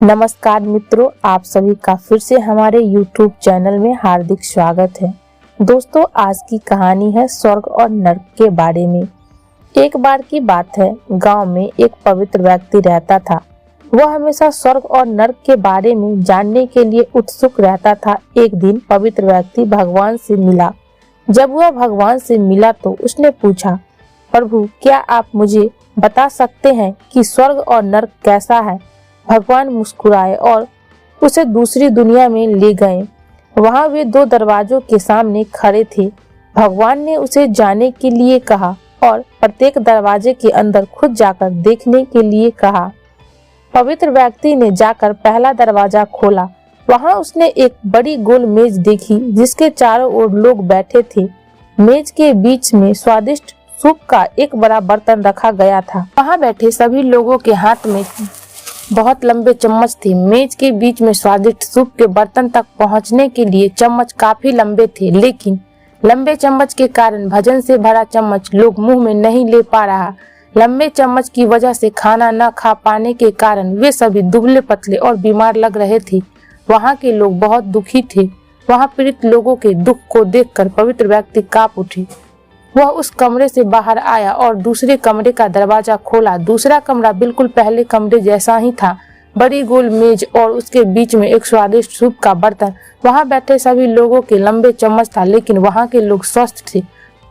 नमस्कार मित्रों, आप सभी का फिर से हमारे YouTube चैनल में हार्दिक स्वागत है। दोस्तों, आज की कहानी है स्वर्ग और नर्क के बारे में। एक बार की बात है, गांव में एक पवित्र व्यक्ति रहता था। वह हमेशा स्वर्ग और नर्क के बारे में जानने के लिए उत्सुक रहता था। एक दिन पवित्र व्यक्ति भगवान से मिला। जब वह भगवान से मिला तो उसने पूछा, प्रभु, क्या आप मुझे बता सकते हैं कि स्वर्ग और नर्क कैसा है? भगवान मुस्कुराए और उसे दूसरी दुनिया में ले गए। वहां वे दो दरवाजों के सामने खड़े थे। भगवान ने उसे जाने के लिए कहा और प्रत्येक दरवाजे के अंदर खुद जाकर देखने के लिए कहा। पवित्र व्यक्ति ने जाकर पहला दरवाजा खोला। वहां उसने एक बड़ी गोल मेज देखी जिसके चारों ओर लोग बैठे थे। मेज के बीच में स्वादिष्ट सूप का एक बड़ा बर्तन रखा गया था। वहां बैठे सभी लोगों के हाथ में बहुत लंबे चम्मच थे। मेज के बीच में स्वादिष्ट सूप के बर्तन तक पहुंचने के लिए चम्मच काफी लंबे थे, लेकिन लंबे चम्मच के कारण भोजन से भरा चम्मच लोग मुंह में नहीं ले पा रहा। लंबे चम्मच की वजह से खाना न खा पाने के कारण वे सभी दुबले पतले और बीमार लग रहे थे। वहां के लोग बहुत दुखी थे। वहां पीड़ित लोगों के दुख को देखकर पवित्र व्यक्ति कांप उठे। वह उस कमरे से बाहर आया और दूसरे कमरे का दरवाजा खोला। दूसरा कमरा बिल्कुल पहले कमरे जैसा ही था। बड़ी गोल मेज और उसके बीच में एक स्वादिष्ट सूप का बर्तन। वहां बैठे सभी लोगों के लंबे चम्मच था, लेकिन वहां के लोग स्वस्थ थे।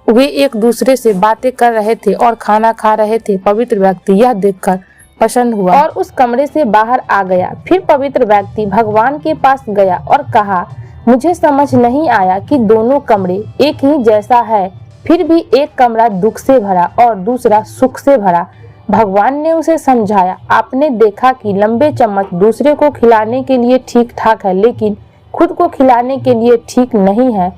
वे एक दूसरे से बातें कर रहे थे और खाना खा रहे थे। पवित्र व्यक्ति यह देखकर प्रसन्न हुआ और उस कमरे से बाहर आ गया। फिर पवित्र व्यक्ति भगवान के पास गया और कहा, मुझे समझ नहीं आया कि दोनों कमरे एक ही जैसा है, फिर भी एक कमरा दुख से भरा और दूसरा सुख से भरा। भगवान ने उसे समझाया, आपने देखा कि लंबे चम्मच दूसरे को खिलाने के लिए ठीक ठाक है, लेकिन खुद को खिलाने के लिए ठीक नहीं है।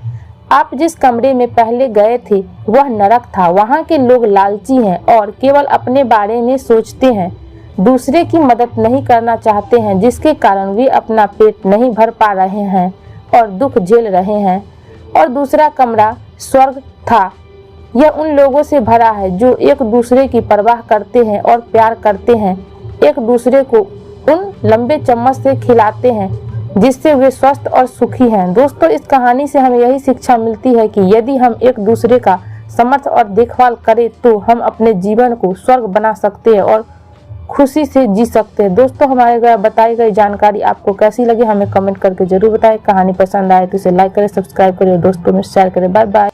आप जिस कमरे में पहले गए थे वह नरक था। वहाँ के लोग लालची हैं और केवल अपने बारे में सोचते हैं, दूसरे की मदद नहीं करना चाहते हैं, जिसके कारण वे अपना पेट नहीं भर पा रहे हैं और दुख झेल रहे हैं। और दूसरा कमरा स्वर्ग था। यह उन लोगों से भरा है जो एक दूसरे की परवाह करते हैं और प्यार करते हैं, एक दूसरे को उन लंबे चम्मच से खिलाते हैं जिससे वे स्वस्थ और सुखी हैं। दोस्तों, इस कहानी से हमें यही शिक्षा मिलती है कि यदि हम एक दूसरे का समर्थ और देखभाल करें तो हम अपने जीवन को स्वर्ग बना सकते हैं और खुशी से जी सकते हैं। दोस्तों, हमारे बताई गई जानकारी आपको कैसी लगी हमें कमेंट करके जरूर बताएं। कहानी पसंद आए तो इसे लाइक करें, सब्सक्राइब करें और दोस्तों में शेयर करें। Bye bye.